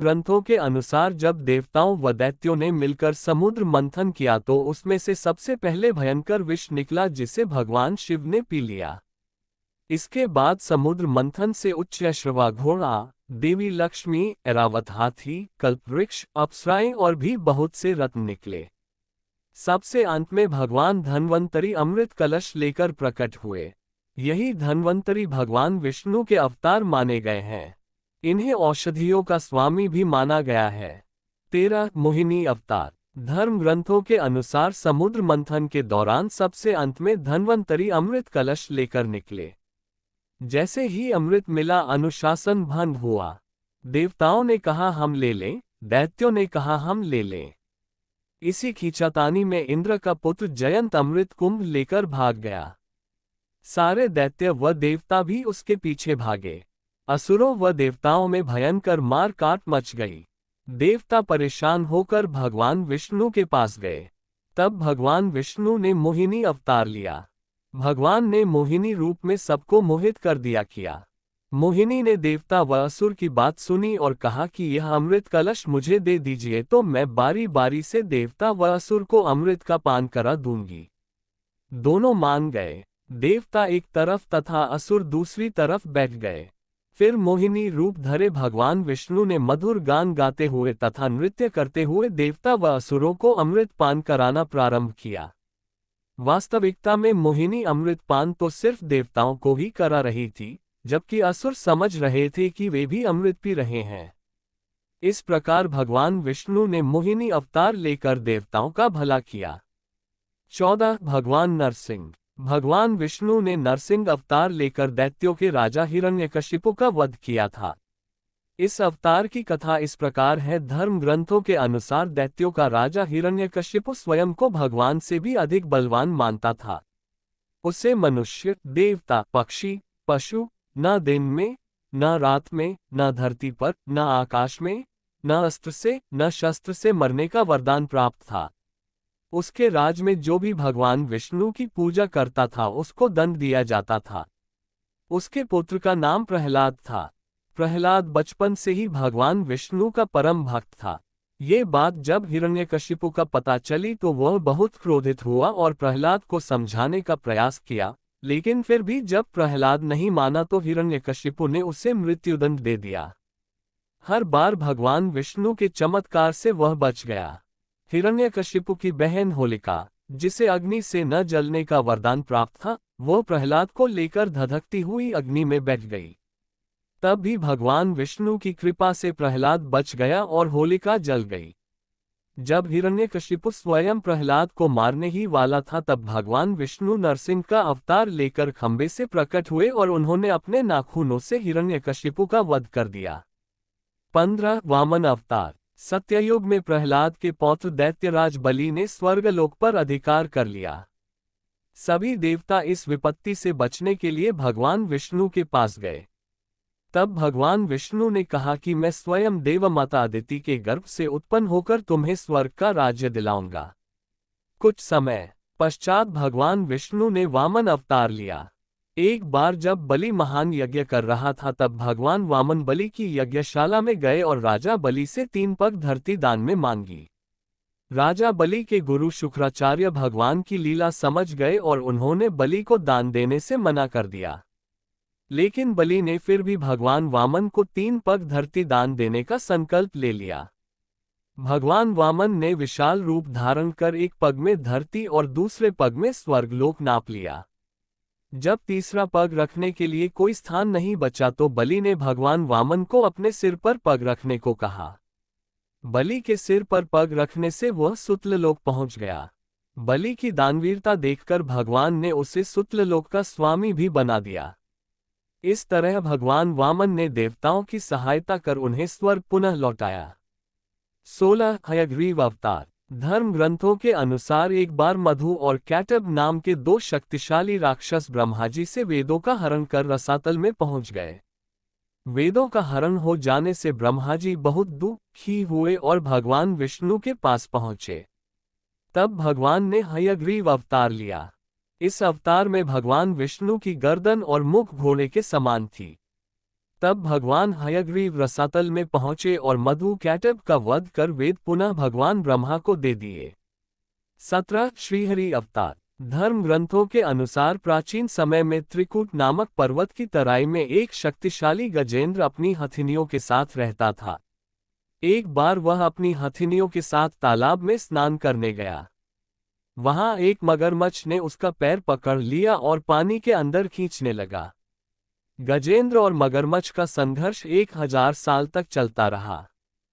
ग्रंथों के अनुसार जब देवताओं व दैत्यों ने मिलकर समुद्र मंथन किया तो उसमें से सबसे पहले भयंकर विष निकला जिसे भगवान शिव ने पी लिया। इसके बाद समुद्र मंथन से उच्च अश्वा घोड़ा, देवी लक्ष्मी, ऐरावत हाथी, कल्पवृक्ष, अप्सराएं और भी बहुत से रत्न निकले। सबसे अंत में भगवान धन्वंतरी अमृत कलश लेकर प्रकट हुए। यही धन्वंतरी भगवान विष्णु के अवतार माने गए हैं। इन्हें औषधियों का स्वामी भी माना गया है। 13 मोहिनी अवतार। धर्म ग्रंथों के अनुसार समुद्र मंथन के दौरान सबसे अंत में धन्वंतरी अमृत कलश लेकर निकले। जैसे ही अमृत मिला अनुशासन भंग हुआ। देवताओं ने कहा हम ले लें, दैत्यों ने कहा हम ले लें। इसी खींचातानी में इंद्र का पुत्र जयंत अमृत कुंभ लेकर भाग गया। सारे दैत्य व देवता भी उसके पीछे भागे। असुरों व देवताओं में भयंकर मार काट मच गई। देवता परेशान होकर भगवान विष्णु के पास गए। तब भगवान विष्णु ने मोहिनी अवतार लिया। भगवान ने मोहिनी रूप में सबको मोहित कर दिया किया। मोहिनी ने देवता व असुर की बात सुनी और कहा कि यह अमृत कलश मुझे दे दीजिए तो मैं बारी बारी से देवता व असुर को अमृत का पान करा दूंगी। दोनों मान गए। देवता एक तरफ तथा असुर दूसरी तरफ बैठ गए। फिर मोहिनी रूप धरे भगवान विष्णु ने मधुर गान गाते हुए तथा नृत्य करते हुए देवता व असुरों को अमृत पान कराना प्रारंभ किया। वास्तविकता में मोहिनी अमृत पान तो सिर्फ देवताओं को ही करा रही थी, जबकि असुर समझ रहे थे कि वे भी अमृत पी रहे हैं। इस प्रकार भगवान विष्णु ने मोहिनी अवतार लेकर देवताओं का भला किया। 14 भगवान नरसिंह। भगवान विष्णु ने नरसिंह अवतार लेकर दैत्यों के राजा हिरण्यकशिपु का वध किया था। इस अवतार की कथा इस प्रकार है। धर्म ग्रंथों के अनुसार दैत्यों का राजा हिरण्यकशिपु स्वयं को भगवान से भी अधिक बलवान मानता था। उसे मनुष्य, देवता, पक्षी, पशु, न दिन में, न रात में, न धरती पर, न आकाश में, न अस्त्र से, न शस्त्र से मरने का वरदान प्राप्त था। उसके राज में जो भी भगवान विष्णु की पूजा करता था उसको दंड दिया जाता था। उसके पुत्र का नाम प्रहलाद था। प्रहलाद बचपन से ही भगवान विष्णु का परम भक्त था। ये बात जब हिरण्यकशिपु का पता चली तो वह बहुत क्रोधित हुआ और प्रहलाद को समझाने का प्रयास किया, लेकिन फिर भी जब प्रहलाद नहीं माना तो हिरण्यकशिपु ने उसे मृत्युदंड दे दिया। हर बार भगवान विष्णु के चमत्कार से वह बच गया। हिरण्यकशिपु की बहन होलिका, जिसे अग्नि से न जलने का वरदान प्राप्त था, वह प्रहलाद को लेकर धधकती हुई अग्नि में बैठ गई। तब भी भगवान विष्णु की कृपा से प्रहलाद बच गया और होलिका जल गई। जब हिरण्यकशिपु स्वयं प्रहलाद को मारने ही वाला था तब भगवान विष्णु नरसिंह का अवतार लेकर खंबे से प्रकट हुए और उन्होंने अपने नाखूनों से हिरण्यकशिपु का वध कर दिया। 15 वामन अवतार। सत्ययुग में प्रहलाद के पौत्र दैत्यराज बलि ने स्वर्गलोक पर अधिकार कर लिया। सभी देवता इस विपत्ति से बचने के लिए भगवान विष्णु के पास गए। तब भगवान विष्णु ने कहा कि मैं स्वयं देवमाता अदिति के गर्भ से उत्पन्न होकर तुम्हें स्वर्ग का राज्य दिलाऊंगा। कुछ समय पश्चात भगवान विष्णु ने वामन अवतार लिया। एक बार जब बलि महान यज्ञ कर रहा था तब भगवान वामन बलि की यज्ञशाला में गए और राजा बलि से 3 पग धरती दान में मांगी। राजा बलि के गुरु शुक्राचार्य भगवान की लीला समझ गए और उन्होंने बलि को दान देने से मना कर दिया। लेकिन बलि ने फिर भी भगवान वामन को 3 पग धरती दान देने का संकल्प ले लिया। भगवान वामन ने विशाल रूप धारण कर एक पग में धरती और दूसरे पग में स्वर्गलोक नाप लिया। जब तीसरा पग रखने के लिए कोई स्थान नहीं बचा तो बलि ने भगवान वामन को अपने सिर पर पग रखने को कहा। बलि के सिर पर पग रखने से वह सुतललोक पहुंच गया। बलि की दानवीरता देखकर भगवान ने उसे सुतललोक का स्वामी भी बना दिया। इस तरह भगवान वामन ने देवताओं की सहायता कर उन्हें स्वर्ग पुनः लौटाया। 16 हयग्रीव अवतार। धर्म ग्रंथों के अनुसार एक बार मधु और कैटब नाम के 2 शक्तिशाली राक्षस ब्रह्माजी से वेदों का हरण कर रसातल में पहुंच गए। वेदों का हरण हो जाने से ब्रह्माजी बहुत दुखी हुए और भगवान विष्णु के पास पहुंचे। तब भगवान ने हयग्रीव अवतार लिया। इस अवतार में भगवान विष्णु की गर्दन और मुख घोड़े के समान थी। तब भगवान हयग्रीव रसातल में पहुंचे और मधु कैटभ का वध कर वेद पुनः भगवान ब्रह्मा को दे दिए। 17 श्रीहरि अवतार। धर्म ग्रंथों के अनुसार प्राचीन समय में त्रिकूट नामक पर्वत की तराई में एक शक्तिशाली गजेंद्र अपनी हथिनियों के साथ रहता था। एक बार वह अपनी हथिनियों के साथ तालाब में स्नान करने गया। वहां एक मगरमच्छ ने उसका पैर पकड़ लिया और पानी के अंदर खींचने लगा। गजेंद्र और मगरमच्छ का संघर्ष 1000 साल तक चलता रहा।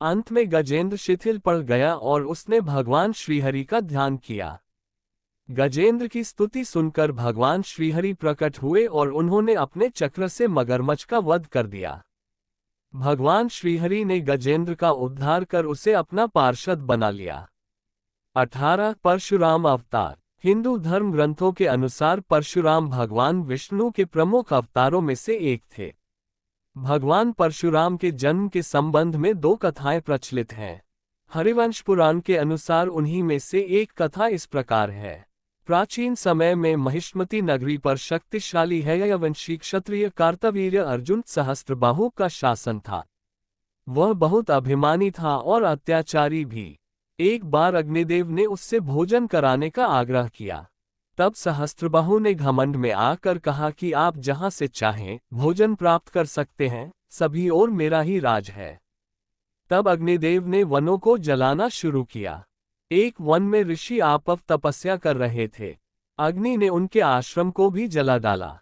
अंत में गजेंद्र शिथिल पड़ गया और उसने भगवान श्रीहरि का ध्यान किया। गजेंद्र की स्तुति सुनकर भगवान श्रीहरि प्रकट हुए और उन्होंने अपने चक्र से मगरमच्छ का वध कर दिया। भगवान श्रीहरि ने गजेंद्र का उद्धार कर उसे अपना पार्षद बना लिया। 18 परशुराम अवतार। हिंदू धर्म ग्रंथों के अनुसार परशुराम भगवान विष्णु के प्रमुख अवतारों में से एक थे। भगवान परशुराम के जन्म के संबंध में 2 कथाएं प्रचलित हैं। हरिवंश पुराण के अनुसार उन्हीं में से एक कथा इस प्रकार है। प्राचीन समय में महिष्मती नगरी पर शक्तिशाली हयवंशी क्षत्रिय कार्तवीर्य अर्जुन सहस्त्रबाहु का शासन था। वह बहुत अभिमानी था और अत्याचारी भी। एक बार अग्निदेव ने उससे भोजन कराने का आग्रह किया। तब सहस्त्रबाहु ने घमंड में आकर कहा कि आप जहां से चाहें भोजन प्राप्त कर सकते हैं, सभी और मेरा ही राज है। तब अग्निदेव ने वनों को जलाना शुरू किया। एक वन में ऋषि आपव तपस्या कर रहे थे। अग्नि ने उनके आश्रम को भी जला डाला।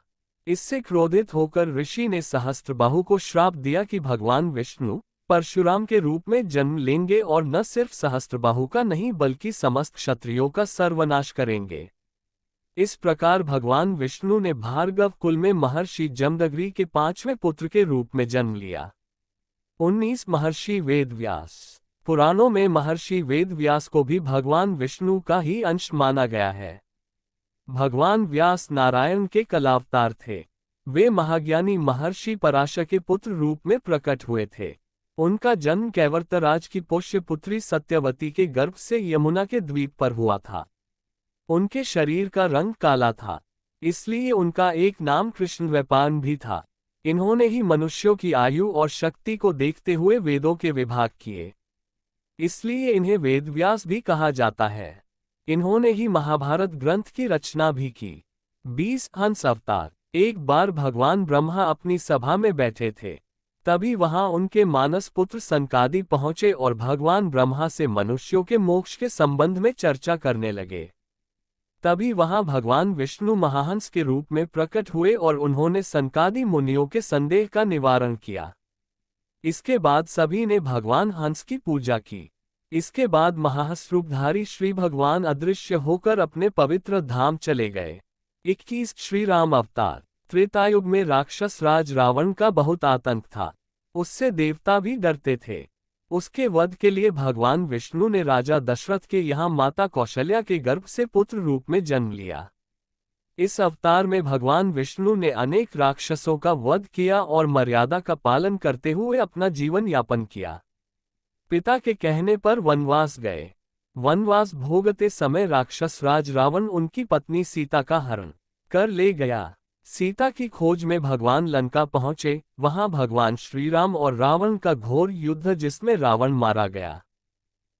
इससे क्रोधित होकर ऋषि ने सहस्त्रबाहु को श्राप दिया कि भगवान विष्णु परशुराम के रूप में जन्म लेंगे और न सिर्फ सहस्त्रबाहु का नहीं बल्कि समस्त क्षत्रियों का सर्वनाश करेंगे। इस प्रकार भगवान विष्णु ने भार्गव कुल में महर्षि जमदग्नि के 5वें पुत्र के रूप में जन्म लिया। 19 महर्षि वेदव्यास। पुराणों में महर्षि वेदव्यास को भी भगवान विष्णु का ही अंश माना गया है। भगवान व्यास नारायण के कलावतार थे। वे महाज्ञानी महर्षि पराशर के पुत्र रूप में प्रकट हुए थे। उनका जन्म कैवर्तराज की पोष्य पुत्री सत्यवती के गर्भ से यमुना के द्वीप पर हुआ था। उनके शरीर का रंग काला था, इसलिए उनका एक नाम कृष्णद्वैपायन भी था। इन्होंने ही मनुष्यों की आयु और शक्ति को देखते हुए वेदों के विभाग किए, इसलिए इन्हें वेदव्यास भी कहा जाता है। इन्होंने ही महाभारत ग्रंथ की रचना भी की। 20 हंस अवतार। एक बार भगवान ब्रह्मा अपनी सभा में बैठे थे। तभी वहां उनके मानस पुत्र सनकादि पहुंचे और भगवान ब्रह्मा से मनुष्यों के मोक्ष के संबंध में चर्चा करने लगे। तभी वहां भगवान विष्णु महाहंस के रूप में प्रकट हुए और उन्होंने सनकादि मुनियों के संदेह का निवारण किया। इसके बाद सभी ने भगवान हंस की पूजा की। इसके बाद महाहंस रूपधारी श्री भगवान अदृश्य होकर अपने पवित्र धाम चले गए। 21 श्री राम अवतार। त्रेतायुग में राक्षस राज रावण का बहुत आतंक था। उससे देवता भी डरते थे। उसके वध के लिए भगवान विष्णु ने राजा दशरथ के यहाँ माता कौशल्या के गर्भ से पुत्र रूप में जन्म लिया। इस अवतार में भगवान विष्णु ने अनेक राक्षसों का वध किया और मर्यादा का पालन करते हुए अपना जीवन यापन किया। पिता के कहने पर वनवास गए। वनवास भोगते समय राक्षस राज रावण उनकी पत्नी सीता का हरण कर ले गया। सीता की खोज में भगवान लंका पहुंचे। वहां भगवान श्रीराम और रावण का घोर युद्ध जिसमें रावण मारा गया।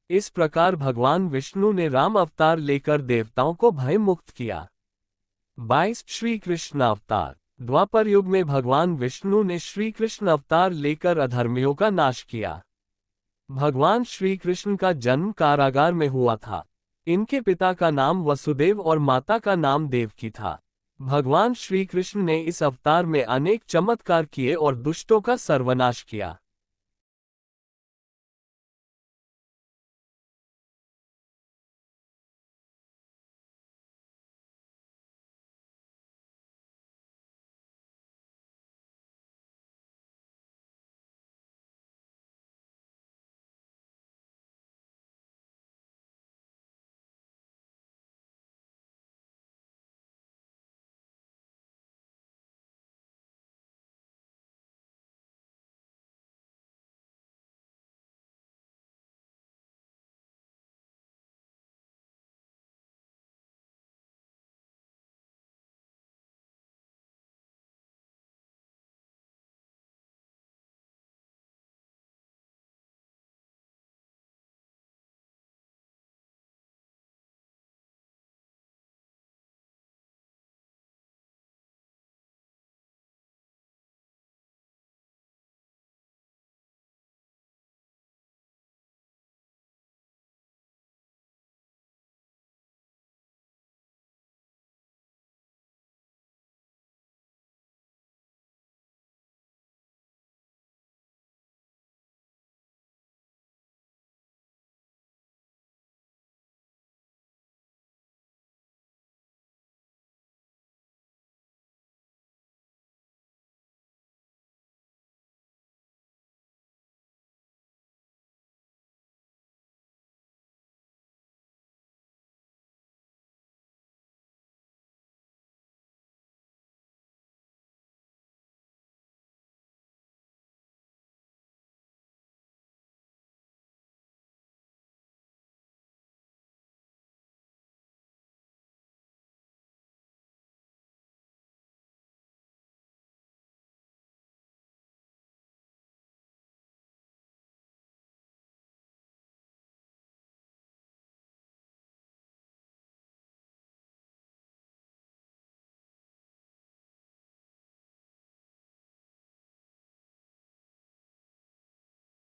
इस प्रकार भगवान विष्णु ने राम अवतार लेकर देवताओं को भय मुक्त किया। 22 श्री कृष्ण अवतार। द्वापर युग में भगवान विष्णु ने श्री कृष्ण अवतार लेकर अधर्मियों का नाश किया। भगवान श्री कृष्ण का जन्म कारागार में हुआ था। इनके पिता का नाम वसुदेव और माता का नाम देवकी था। भगवान श्री कृष्ण ने इस अवतार में अनेक चमत्कार किए और दुष्टों का सर्वनाश किया।